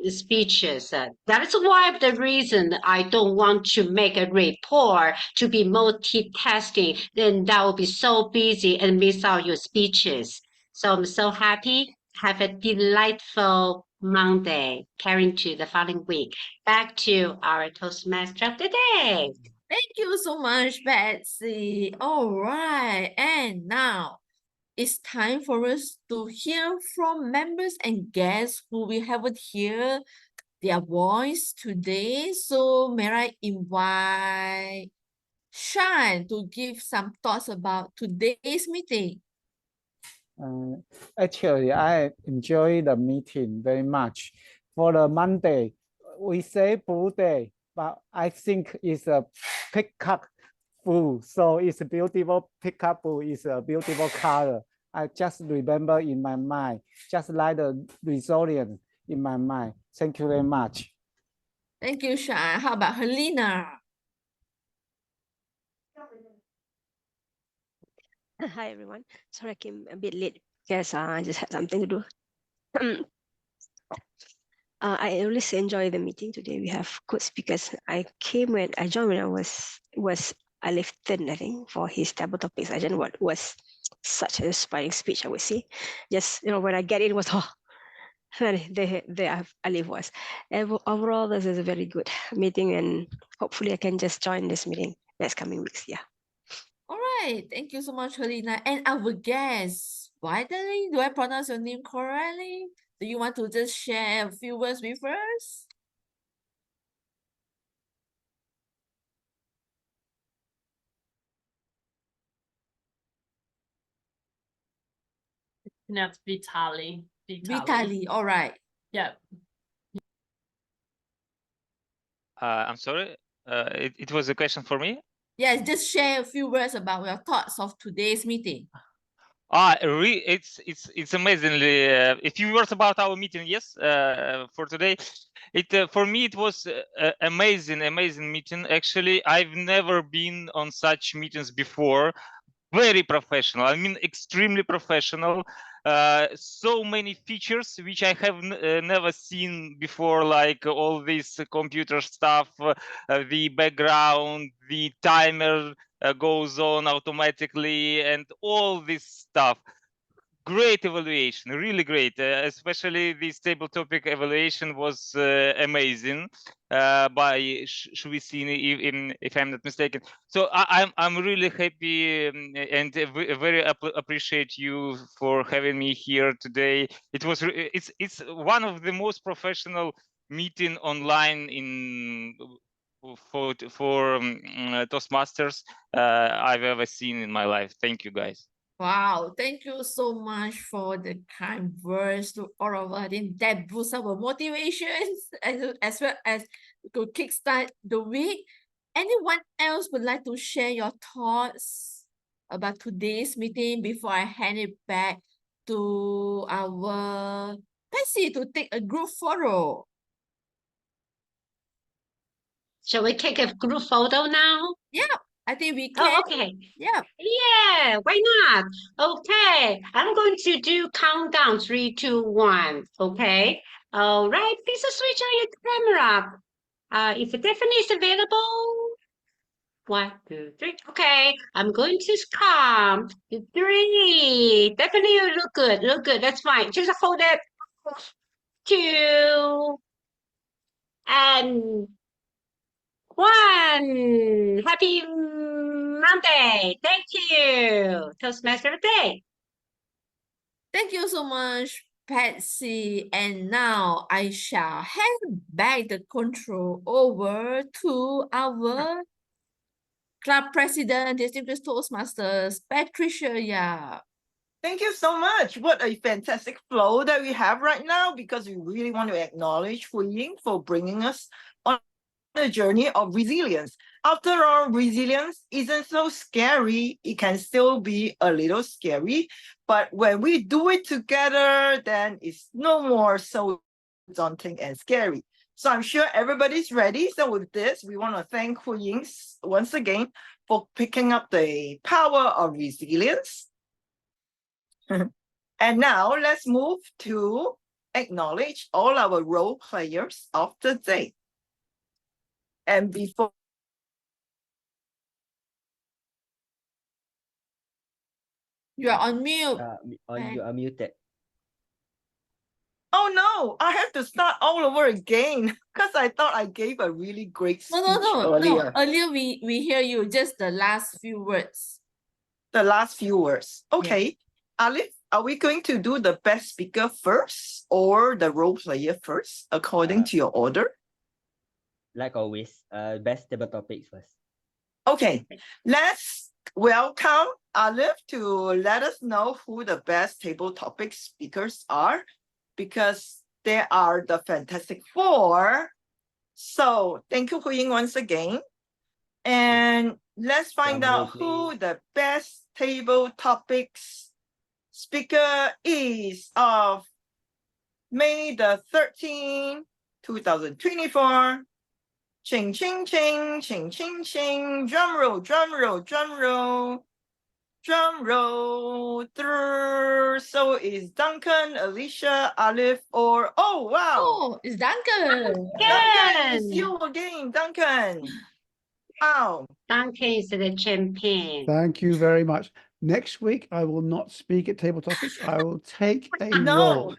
speeches. That is why the reason I don't want to make a report to be multitasking, then that will be so busy and miss out your speeches. So I'm so happy. Have a delightful Monday, carrying to the following week. Back to our Toastmaster of the Day. Thank you so much, Betsy. All right, and now it's time for us to hear from members and guests who we haven't heard their voice today. So may I invite Sean to give some thoughts about today's meeting? Actually, I enjoy the meeting very much. For the Monday, we say blue day, but I think it's a peacock blue. So it's a beautiful peacock blue. It's a beautiful color. I just remember in my mind, just like the resilience in my mind. Thank you very much. Thank you, Sean. How about Helena? Hi everyone. Sorry I came a bit late because I just had something to do. I always enjoy the meeting today. We have good speakers. I joined when I was Alif Ten, I think, for his table topics. I don't know what was such an inspiring speech, I would say. Just when I get in, it was the Alif was. And overall, this is a very good meeting, and hopefully I can just join this meeting next coming weeks. Yeah. All right, thank you so much, Helena. And our guest, Vitaly, do I pronounce your name correctly? Do you want to just share a few words with us? Pronounced Vitali. Vitaly, all right. Yep. I'm sorry. It was a question for me. Yes, just share a few words about your thoughts of today's meeting. It's amazingly a few words about our meeting. Yes, for today, for me it was amazing meeting. Actually, I've never been on such meetings before. Very professional. I mean, extremely professional. So many features which I have never seen before, like all this computer stuff, the background, the timer goes on automatically, and all this stuff. Great evaluation, really great. Especially this table topic evaluation was amazing by Shuvisi, if I'm not mistaken. So I'm really happy and very appreciate you for having me here today. It's one of the most professional meeting online for Toastmasters I've ever seen in my life. Thank you, guys. Wow, thank you so much for the kind words to all of us. I think that boosts our motivations as well as to kickstart the week. Anyone else would like to share your thoughts about today's meeting before I hand it back to our Patsy to take a group photo? Shall we take a group photo now? Yeah, I think we can. Oh, okay. Yeah. Yeah, why not? Okay, I'm going to do countdown 3, 2, 1. Okay. All right, please switch on your camera. If Stephanie is available. 1, 2, 3. Okay, I'm going to count 3. Definitely you look good. Look good. That's fine. Just hold it. 2 and 1. Happy Monday. Thank you. Toastmaster of the day. Thank you so much, Patsy. And now I shall hand back the control over to our club president, distinguished Toastmasters, Patricia Yap. Thank you so much. What a fantastic flow that we have right now, because we really want to acknowledge Hu Ying for bringing us on a journey of resilience. After all, resilience isn't so scary. It can still be a little scary, but when we do it together, then it's no more so daunting and scary. So I'm sure everybody's ready. So with this, we want to thank Hu Ying once again for picking up the power of resilience. And now let's move to acknowledge all our role players of the day. And before You are on mute. You are muted. oh no, I have to start all over again because I thought I gave a really great speech earlier. No. Earlier we hear you, just the last few words. The last few words. Okay. Alif, are we going to do the best speaker first or the role player first, according to your order? Like always, best table topics first. Okay, let's welcome Alif to let us know who the best table topic speakers are, because they are the Fantastic Four. So thank you, Hu Ying, once again. And let's find out who the best table topics speaker is of May the 13th, 2024. Ching, ching, ching, ching, ching, ching. Drum roll, drum roll, drum roll. Drum roll. So is Duncan, Alicia, Alif, or oh wow. Oh, it's Duncan. Duncan, it's you again, Duncan. Wow. Duncan is the champion. Thank you very much. Next week, I will not speak at table topics. I will take a role.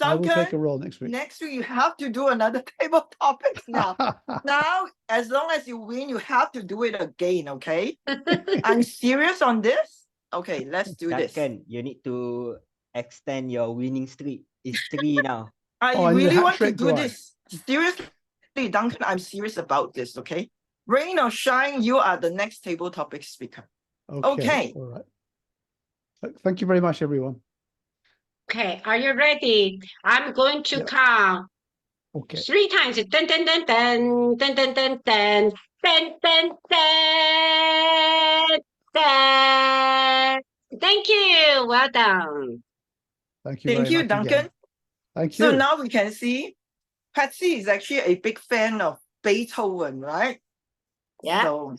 I will take a role next week. Next week, you have to do another table topics now. Now, as long as you win, you have to do it again, okay? I'm serious on this. Okay, let's do this. Duncan, you need to extend your winning streak. It's 3 now. I really want to do this. Seriously, Duncan, I'm serious about this, okay? Rain or shine, you are the next table topic speaker. Okay. All right. Thank you very much, everyone. Okay, are you ready? I'm going to count 3 times. Dun, dun, dun, dun, dun, dun, dun, dun, dun, dun, dun, dun. Thank you. Well done. Thank you. Thank you, Duncan. Thank you. So now we can see Patsy is actually a big fan of Beethoven, right? Yeah. So,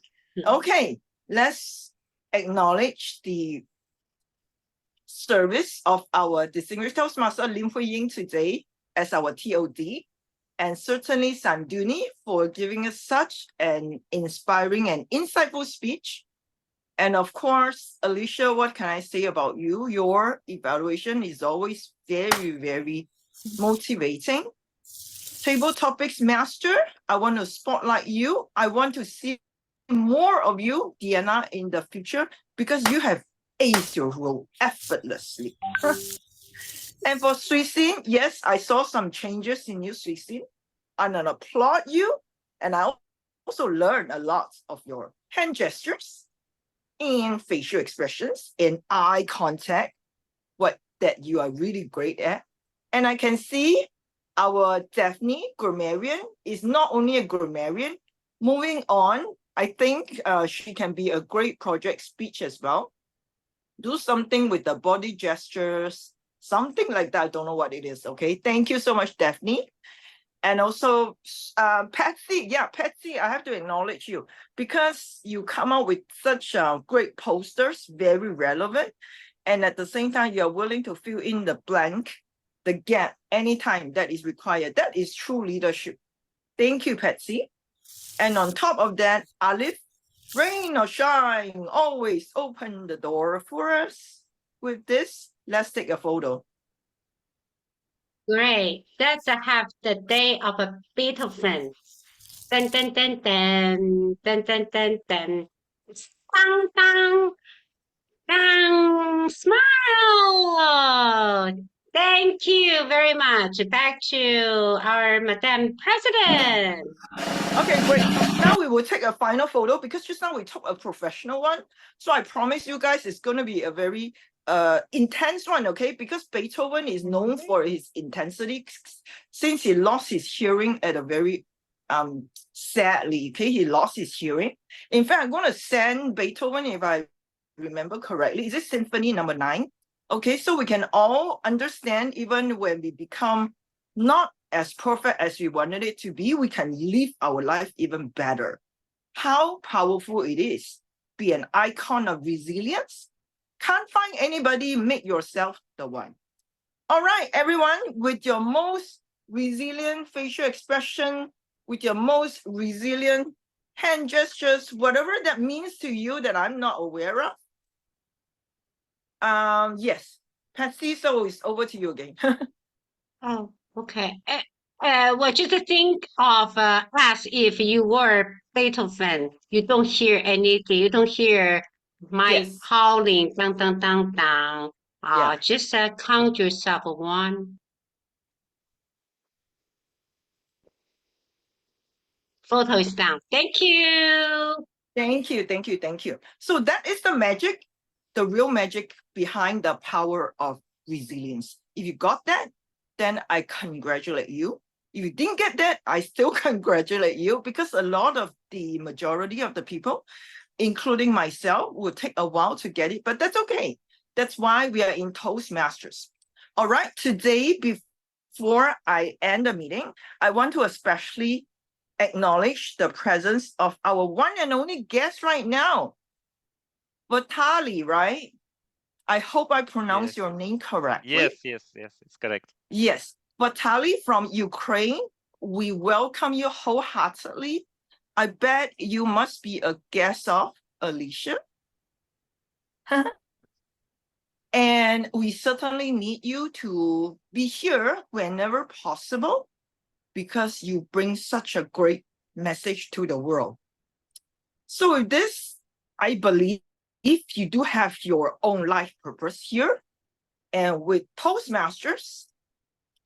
okay, let's acknowledge the service of our distinguished Toastmaster Lim Hui Ying today as our TOD, and certainly Sanduni for giving us such an inspiring and insightful speech. And of course, Alicia, what can I say about you? Your evaluation is always very, very motivating. Table topics master, I want to spotlight you. I want to see more of you, Diana, in the future, because you have aced your role effortlessly. And for Suisin, yes, I saw some changes in you, Suisin. And I applaud you. And I also learned a lot of your hand gestures, in facial expressions, in eye contact, that you are really great at. And I can see our Daphne grammarian is not only a grammarian. Moving on, I think she can be a great project speech as well. Do something with the body gestures, something like that. I don't know what it is. Okay, thank you so much, Daphne. And also, Patsy, Patsy, I have to acknowledge you because you come out with such great posters, very relevant. And at the same time, you're willing to fill in the blank, the gap, anytime that is required. That is true leadership. Thank you, Patsy. And on top of that, Alif, Rain or shine, always open the door for us. With this, let's take a photo. Great. Let's have the day of a Beethoven. Dun, dun, dun, dun, dun, dun, dun, dun. Dang, dang, dang, smile. Thank you very much. Back to our Madam President. Okay, great. Now we will take a final photo because just now we took a professional one. So I promise you guys it's going to be a very intense one, okay? Because Beethoven is known for his intensity since he lost his hearing at a very sadly, okay? He lost his hearing. In fact, I'm going to send Beethoven, if I remember correctly, is it Symphony number 9? Okay, so we can all understand even when we become not as perfect as we wanted it to be, we can live our life even better. How powerful it is. Be an icon of resilience. Can't find anybody, make yourself the one. All right, everyone, with your most resilient facial expression, with your most resilient hand gestures, whatever that means to you that I'm not aware of. Yes, Patsy, so it's over to you again. Oh, okay. Well, just think of as if you were Beethoven. You don't hear anything. You don't hear my Yes. howling, dang, dang, dang, dang. Yeah. Just count yourself 1. Photo is down. Thank you. Thank you, thank you, thank you. So that is the magic, the real magic behind the power of resilience. If you got that, then I congratulate you. If you didn't get that, I still congratulate you because a lot of the majority of the people, including myself, will take a while to get it, but that's okay. That's why we are in Toastmasters. All right, today, before I end the meeting, I want to especially acknowledge the presence of our one and only guest right now, Vitali, right? I hope I pronounced your name correctly. Yes, it's correct. Yes, Vitali from Ukraine, we welcome you wholeheartedly. I bet you must be a guest of Alicia. And we certainly need you to be here whenever possible because you bring such a great message to the world. So with this, I believe if you do have your own life purpose here, and with Toastmasters,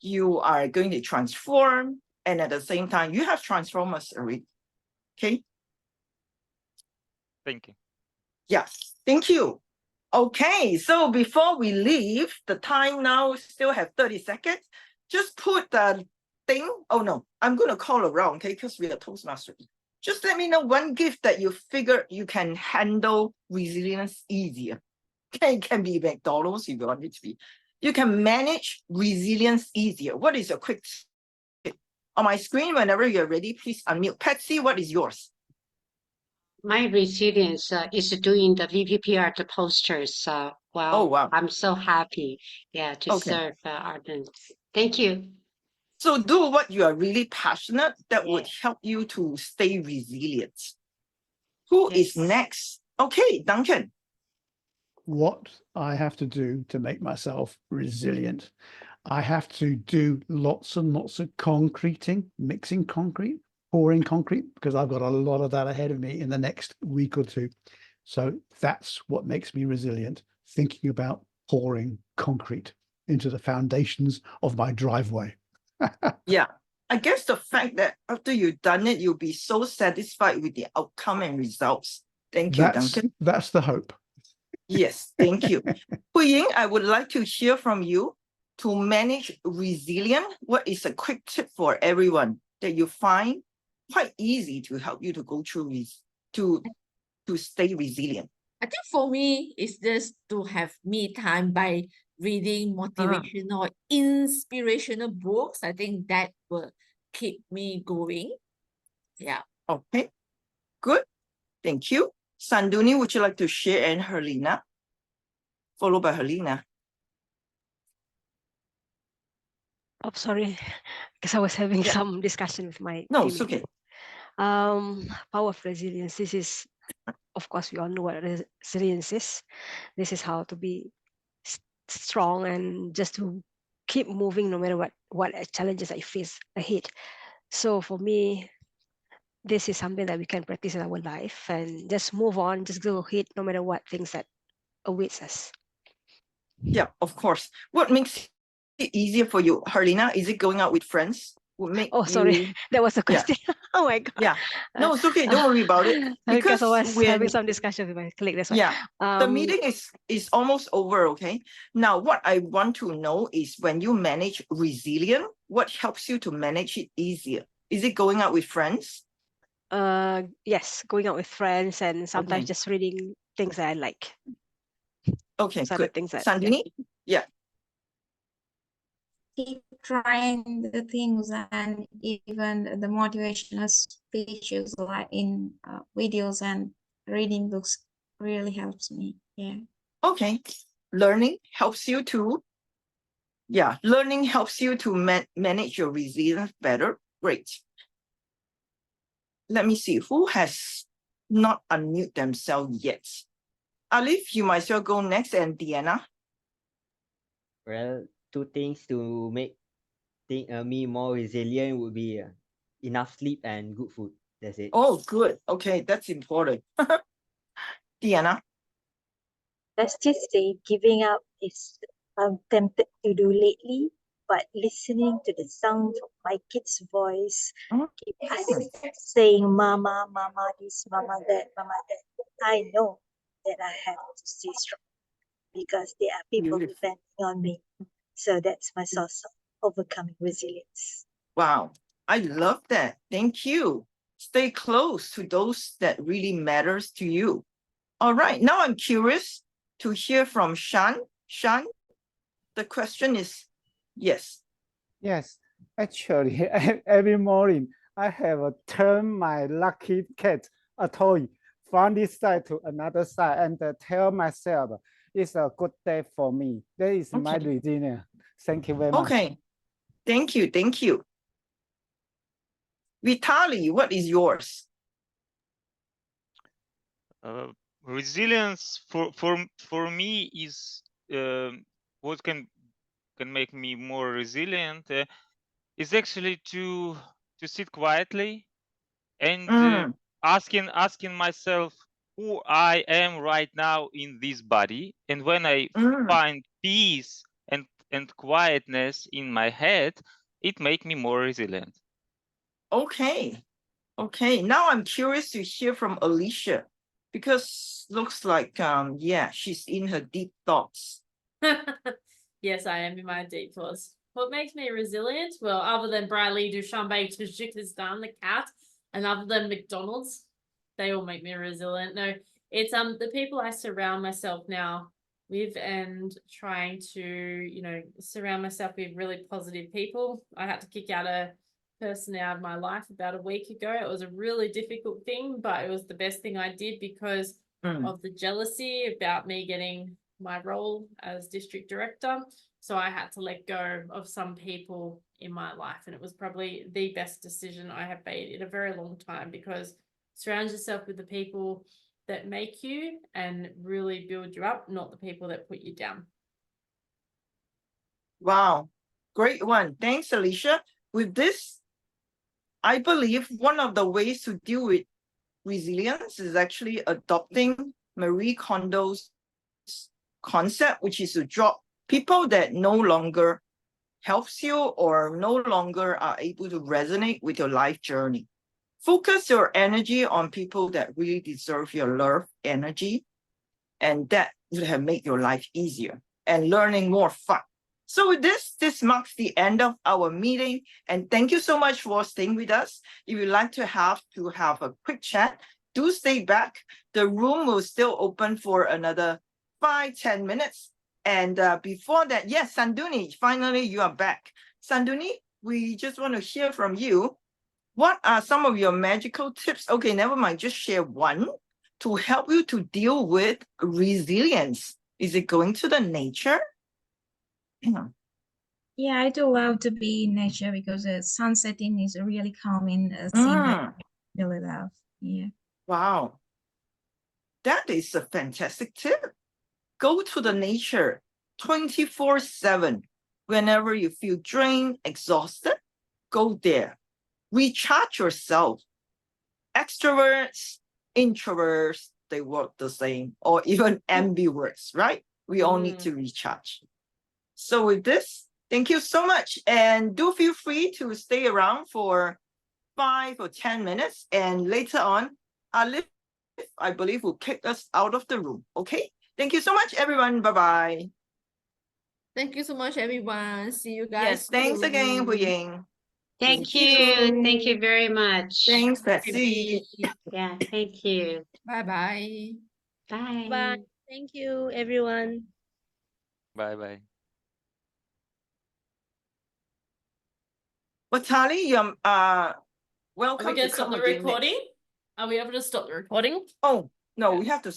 you are going to transform, and at the same time, you have transformed us already. Okay? Thank you. Yes, thank you. Okay, so before we leave, the time now still have 30 seconds. Just put the thing. Oh no, I'm going to call around, okay, because we are Toastmasters. Just let me know one gift that you figure you can handle resilience easier. Okay, it can be McDonald's if you want it to be. You can manage resilience easier. What is your quick tip? On my screen, whenever you're ready, please unmute. Patsy, what is yours? My resilience is doing the VPPR, the posters. Well, Oh, wow. I'm so happy, to Okay. serve Ardent. Thank you. So do what you are really passionate that would help you to stay resilient. Who is next? Okay, Duncan. What I have to do to make myself resilient. I have to do lots and lots of concreting, mixing concrete, pouring concrete, because I've got a lot of that ahead of me in the next week or 2. So that's what makes me resilient, thinking about pouring concrete into the foundations of my driveway. Yeah, I guess the fact that after you've done it, you'll be so satisfied with the outcome and results. Thank you, Duncan. That's the hope. Yes, thank you. Huiying, I would like to hear from you. To manage resilience, what is a quick tip for everyone that you find quite easy to help you to go through to stay resilient? I think for me, it's just to have me time by reading motivational, inspirational books. I think that will keep me going. Yeah. Okay, good. Thank you. Sanduni, would you like to share? And Herlina, followed by Herlina. Oh, sorry, because I was having some discussion with my No, team. it's okay. Power of resilience. This is of course, we all know what resilience is. This is how to be strong and just to keep moving no matter what challenges I face ahead. So for me, this is something that we can practice in our life and just move on, just go ahead no matter what things that awaits us. Yeah, of course. What makes it easier for you, Harlina? Is it going out with friends? Would make Oh, sorry, you... that was a Yeah. question. Oh my God. Yeah. No, it's okay. Don't worry about it. Because I was when... having some discussion with my colleague. That's why. Yeah. The meeting is almost over, okay? Now, what I want to know is when you manage resilience, what helps you to manage it easier? Is it going out with friends? Yes, going out with friends and sometimes Okay. just reading things that I like. Okay, Those are the good. things that, Sandini? Yeah. Keep trying the things, and even the motivational speeches like in videos and reading books really helps me. Yeah. Okay. Learning helps you to... Yeah, learning helps you to manage your resilience better. Great. Let me see who has not unmute themselves yet. Alif, you might as well go next, and Deanna. Well, two things to make me more resilient would be enough sleep and good food. That's it. Oh, good. Okay, that's important. Deanna. Let's just say giving up is I'm tempted to do lately, but listening to the sound of my kid's voice, keep saying mama, mama this, mama that, I know that I have to stay strong because there are people Beautiful. depending on me. So that's my source of overcoming resilience. Wow, I love that. Thank you. Stay close to those that really matters to you. All right, now I'm curious to hear from Shan. Shan, the question is, yes. Yes, actually, every morning I have turn my lucky cat, a toy, from this side to another side and tell myself it's a good day for me. That is my Okay. resilience. Thank you very much. Okay, thank you, thank you. Vitali, what is yours? Resilience for me is what can make me more resilient is actually to sit quietly and asking myself who I am right now in this body, and when I find peace and quietness in my head, it make me more resilient. Okay. Okay, now I'm curious to hear from Alicia, because looks like yeah, she's in her deep thoughts. Yes, I am in my deep thoughts. What makes me resilient? Well, other than Bradley Dushanbe Tajikistan, the cat, and other than McDonald's, they all make me resilient. No, it's the people I surround myself now with and trying to, you know, surround myself with really positive people. I had to kick out a person out of my life about a week ago. It was a really difficult thing, but it was the best thing I did because of the jealousy about me getting my role as district director. So I had to let go of some people in my life, and it was probably the best decision I have made in a very long time, because surround yourself with the people that make you and really build you up, not the people that put you down. Wow, great one. Thanks, Alicia. With this, I believe one of the ways to deal with resilience is actually adopting Marie Kondo's concept, which is to drop people that no longer helps you or no longer are able to resonate with your life journey. Focus your energy on people that really deserve your love, energy, and that would have made your life easier and learning more fun. So with this marks the end of our meeting, and thank you so much for staying with us. If you'd like to have a quick chat, do stay back. The room will still open for another 5-10 minutes. And before that, yes, Sanduni, finally you are back. Sanduni, we just want to hear from you. What are some of your magical tips? Okay, never mind, just share one to help you to deal with resilience. Is it going to the nature? Yeah, I do love to be in nature because the sun setting is really calming. Scene that I really love. Yeah. Wow. that is a fantastic tip. Go to the nature 24/7. Whenever you feel drained, exhausted, go there. Recharge yourself. Extroverts, introverts, they work the same, or even ambiverts, right? We all need to recharge. So with this, thank you so much. And do feel free to stay around for 5 or 10 minutes. And later on, Alif, I believe, will kick us out of the room. Okay? Thank you so much, everyone. Bye-bye. Thank you so much, everyone. See you guys. Yes, thanks again, Hu Ying. Thank you. Thank you very much. Thanks, Betsy. Yeah, thank you. Bye-bye. Bye. Bye. Thank you, everyone. Bye-bye. Batali, you're Are we welcome going to to stop come the again recording? next. Are we able to stop the recording? Oh, no, we have to